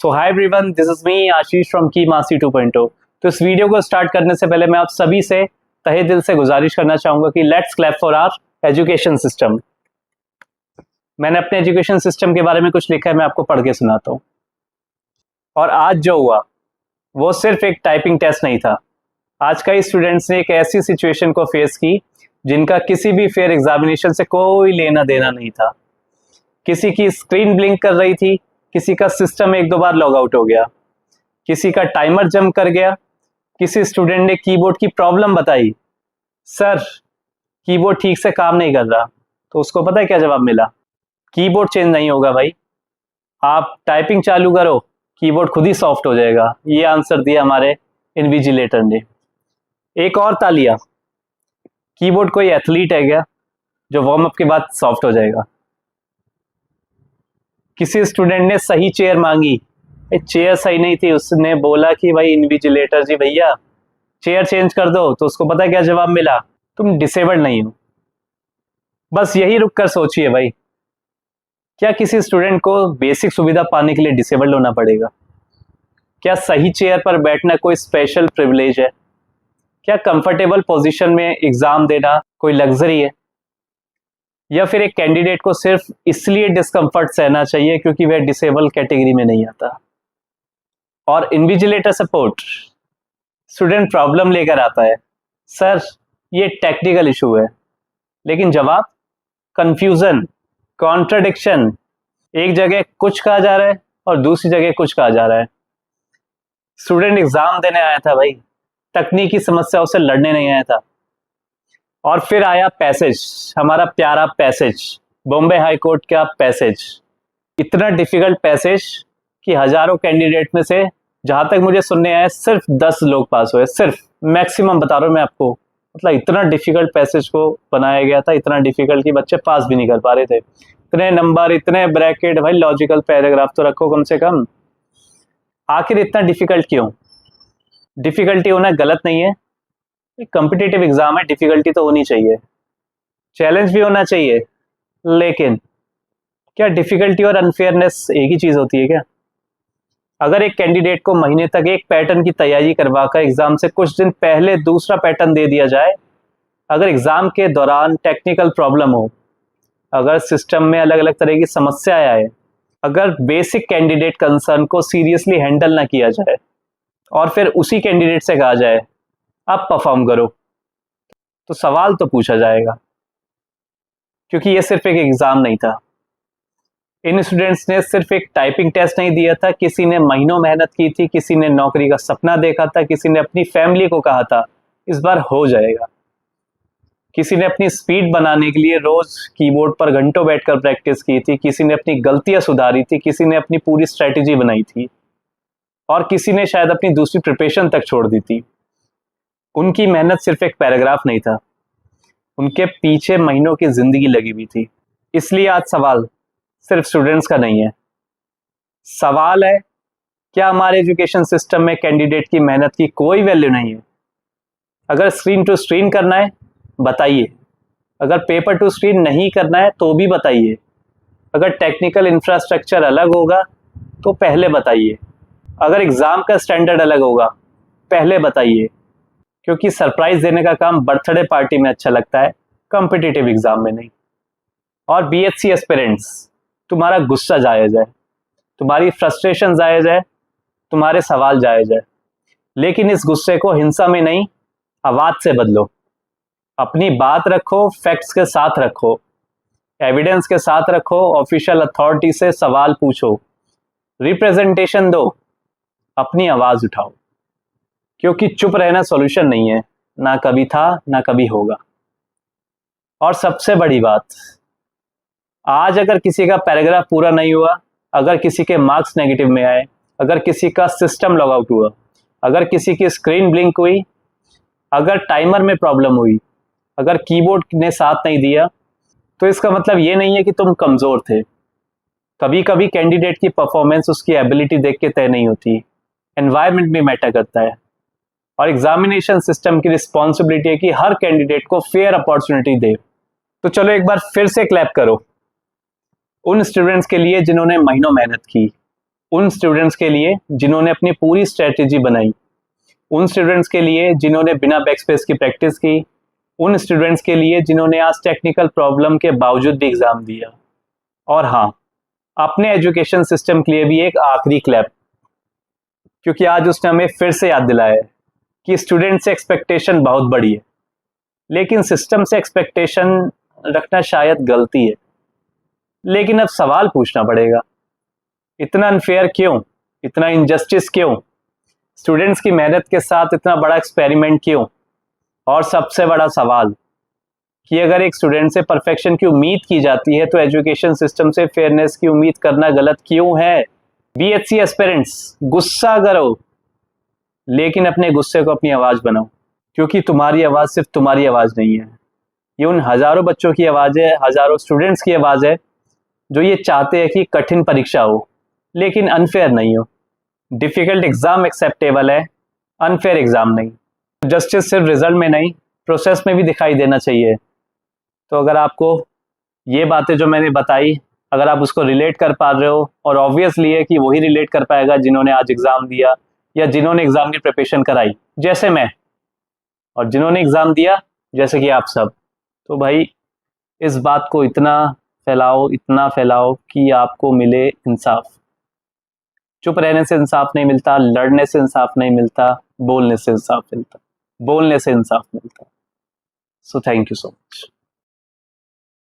So hi everyone, this is me Ashish from की मासी 2.0। तो इस वीडियो को स्टार्ट करने से पहले मैं आप सभी से तहे दिल से गुजारिश करना चाहूंगा कि let's clap for our education system. मैंने अपने एजुकेशन सिस्टम के बारे में कुछ लिखा है, मैं आपको पढ़ के सुनाता हूँ। और आज जो हुआ वो सिर्फ एक टाइपिंग टेस्ट नहीं था। आज कई स्टूडेंट्स ने एक ऐसी सिचुएशन को फेस की जिनका किसी भी फेयर एग्जामिनेशन से कोई लेना देना नहीं था। किसी की स्क्रीन ब्लिंक कर रही थी, किसी का सिस्टम एक दो बार लॉग आउट हो गया, किसी का टाइमर जंप कर गया, किसी स्टूडेंट ने कीबोर्ड की प्रॉब्लम बताई, सर कीबोर्ड ठीक से काम नहीं कर रहा। तो उसको पता है क्या जवाब मिला? कीबोर्ड चेंज नहीं होगा भाई, आप टाइपिंग चालू करो, कीबोर्ड खुद ही सॉफ्ट हो जाएगा। ये आंसर दिया हमारे इन्विजिलेटर ने। एक और तालिया। कीबोर्ड कोई एथलीट है क्या जो वार्म अप के बाद सॉफ्ट हो जाएगा? किसी स्टूडेंट ने सही चेयर मांगी, चेयर सही नहीं थी, उसने बोला कि भाई इन्विजिलेटर जी भैया चेयर चेंज कर दो, तो उसको पता है क्या जवाब मिला? तुम डिसेबल्ड नहीं हो। बस यही रुक कर सोचिए भाई, क्या किसी स्टूडेंट को बेसिक सुविधा पाने के लिए डिसेबल्ड होना पड़ेगा? क्या सही चेयर पर बैठना कोई स्पेशल प्रिविलेज है? क्या कंफर्टेबल पोजीशन में एग्जाम देना कोई लग्जरी है? या फिर एक कैंडिडेट को सिर्फ इसलिए डिस्कंफर्ट सहना चाहिए क्योंकि वह डिसेबल कैटेगरी में नहीं आता? और इन्विजिलेटर सपोर्ट, स्टूडेंट प्रॉब्लम लेकर आता है, सर ये टेक्निकल इशू है, लेकिन जवाब कंफ्यूजन, कॉन्ट्रडिक्शन। एक जगह कुछ कहा जा रहा है और दूसरी जगह कुछ कहा जा रहा है। स्टूडेंट एग्जाम देने आया था भाई, तकनीकी समस्याओं से लड़ने नहीं आया था। और फिर आया पैसेज, हमारा प्यारा पैसेज, बॉम्बे हाई कोर्ट का पैसेज। इतना डिफिकल्ट पैसेज कि हजारों कैंडिडेट में से जहां तक मुझे सुनने आया सिर्फ 10 लोग पास हुए, सिर्फ। मैक्सिमम बता रहा हूं मैं आपको, मतलब इतना डिफिकल्ट पैसेज को बनाया गया था, इतना डिफिकल्ट कि बच्चे पास भी नहीं कर पा रहे थे। इतने नंबर, इतने ब्रैकेट, भाई लॉजिकल पैराग्राफ तो रखो कम से कम। आखिर इतना डिफिकल्ट क्यों? डिफिकल्टी होना गलत नहीं है, कॉम्पिटिटिव एग्जाम है, डिफिकल्टी तो होनी चाहिए, चैलेंज भी होना चाहिए, लेकिन क्या डिफिकल्टी और अनफेयरनेस एक ही चीज होती है क्या? अगर एक कैंडिडेट को महीने तक एक पैटर्न की तैयारी करवाकर एग्जाम से कुछ दिन पहले दूसरा पैटर्न दे दिया जाए, अगर एग्जाम के दौरान टेक्निकल प्रॉब्लम हो, अगर सिस्टम में अलग अलग तरह की समस्याएं आए, अगर बेसिक कैंडिडेट कंसर्न को सीरियसली हैंडल ना किया जाए और फिर उसी कैंडिडेट से कहा जाए अब परफॉर्म करो, तो सवाल तो पूछा जाएगा, क्योंकि ये सिर्फ एक एग्जाम नहीं था। इन स्टूडेंट्स ने सिर्फ एक टाइपिंग टेस्ट नहीं दिया था, किसी ने महीनों मेहनत की थी, किसी ने नौकरी का सपना देखा था, किसी ने अपनी फैमिली को कहा था इस बार हो जाएगा, किसी ने अपनी स्पीड बनाने के लिए रोज कीबोर्ड पर घंटों बैठकर प्रैक्टिस की थी, किसी ने अपनी गलतियां सुधारी थी, किसी ने अपनी पूरी स्ट्रेटेजी बनाई थी, और किसी ने शायद अपनी दूसरी प्रिपरेशन तक छोड़ दी थी। उनकी मेहनत सिर्फ एक पैराग्राफ नहीं था, उनके पीछे महीनों की जिंदगी लगी हुई थी। इसलिए आज सवाल सिर्फ स्टूडेंट्स का नहीं है, सवाल है क्या हमारे एजुकेशन सिस्टम में कैंडिडेट की मेहनत की कोई वैल्यू नहीं है? अगर स्क्रीन टू स्क्रीन करना है बताइए, अगर पेपर टू स्क्रीन नहीं करना है तो भी बताइए, अगर टेक्निकल इंफ्रास्ट्रक्चर अलग होगा तो पहले बताइए, अगर एग्जाम का स्टैंडर्ड अलग होगा पहले बताइए, क्योंकि सरप्राइज देने का काम बर्थडे पार्टी में अच्छा लगता है, कॉम्पिटिटिव एग्जाम में नहीं। और बीएचसी एस्पिरेंट्स, तुम्हारा गुस्सा जायज है, तुम्हारी फ्रस्ट्रेशन जायज है, तुम्हारे सवाल जायज है, लेकिन इस गुस्से को हिंसा में नहीं आवाज से बदलो। अपनी बात रखो, फैक्ट्स के साथ रखो, एविडेंस के साथ रखो, ऑफिशियल अथॉरिटी से सवाल पूछो, रिप्रेजेंटेशन दो, अपनी आवाज उठाओ, क्योंकि चुप रहना सॉल्यूशन नहीं है, ना कभी था ना कभी होगा। और सबसे बड़ी बात, आज अगर किसी का पैराग्राफ पूरा नहीं हुआ, अगर किसी के मार्क्स नेगेटिव में आए, अगर किसी का सिस्टम लॉग आउट हुआ, अगर किसी की स्क्रीन ब्लिंक हुई, अगर टाइमर में प्रॉब्लम हुई, अगर कीबोर्ड ने साथ नहीं दिया, तो इसका मतलब ये नहीं है कि तुम कमजोर थे। कभी कभी कैंडिडेट की परफॉर्मेंस उसकी एबिलिटी देख के तय नहीं होती, एनवायरनमेंट भी मैटर करता है। और एग्जामिनेशन सिस्टम की रिस्पॉन्सिबिलिटी है कि हर कैंडिडेट को फेयर अपॉर्चुनिटी दे। तो चलो एक बार फिर से क्लैप करो उन स्टूडेंट्स के लिए जिन्होंने महीनों मेहनत की, उन स्टूडेंट्स के लिए जिन्होंने अपनी पूरी स्ट्रेटेजी बनाई, उन स्टूडेंट्स के लिए जिन्होंने बिना बैकस्पेस की प्रैक्टिस की, उन स्टूडेंट्स के लिए जिन्होंने आज टेक्निकल प्रॉब्लम के बावजूद भी एग्ज़ाम दिया। और हाँ, अपने एजुकेशन सिस्टम के लिए भी एक आखिरी क्लैप, क्योंकि आज उसने हमें फिर से याद दिलाया है कि स्टूडेंट से एक्सपेक्टेशन बहुत बड़ी है, लेकिन सिस्टम से एक्सपेक्टेशन रखना शायद गलती है। लेकिन अब सवाल पूछना पड़ेगा, इतना अनफेयर क्यों, इतना इनजस्टिस क्यों, स्टूडेंट्स की मेहनत के साथ इतना बड़ा एक्सपेरिमेंट क्यों? और सबसे बड़ा सवाल कि अगर एक स्टूडेंट से परफेक्शन की उम्मीद की जाती है तो एजुकेशन सिस्टम से फेयरनेस की उम्मीद करना गलत क्यों है? बीएचसी एस्पिरेंट्स, गुस्सा करो, लेकिन अपने गुस्से को अपनी आवाज बनाओ, क्योंकि तुम्हारी आवाज सिर्फ तुम्हारी आवाज नहीं है, ये उन हजारों बच्चों की आवाज है, हजारों स्टूडेंट्स की आवाज है जो ये चाहते हैं कि कठिन परीक्षा हो लेकिन अनफेयर नहीं हो। डिफिकल्ट एग्जाम एक्सेप्टेबल है, अनफेयर एग्जाम नहीं। जस्टिस सिर्फ रिजल्ट में नहीं, प्रोसेस में भी दिखाई देना चाहिए। तो अगर आपको ये बातें जो मैंने बताई, अगर आप उसको रिलेट कर पा रहे हो, और ऑब्वियसली है कि वही रिलेट कर पाएगा जिन्होंने आज एग्जाम दिया या जिन्होंने एग्जाम की प्रिपरेशन कराई जैसे मैं, और जिन्होंने एग्जाम दिया जैसे कि आप सब। तो भाई इस बात को इतना फैलाओ, इतना फैलाओ कि आपको मिले इंसाफ। चुप रहने से इंसाफ नहीं मिलता, लड़ने से इंसाफ नहीं मिलता, बोलने से इंसाफ मिलता, बोलने से इंसाफ मिलता। So thank you so much.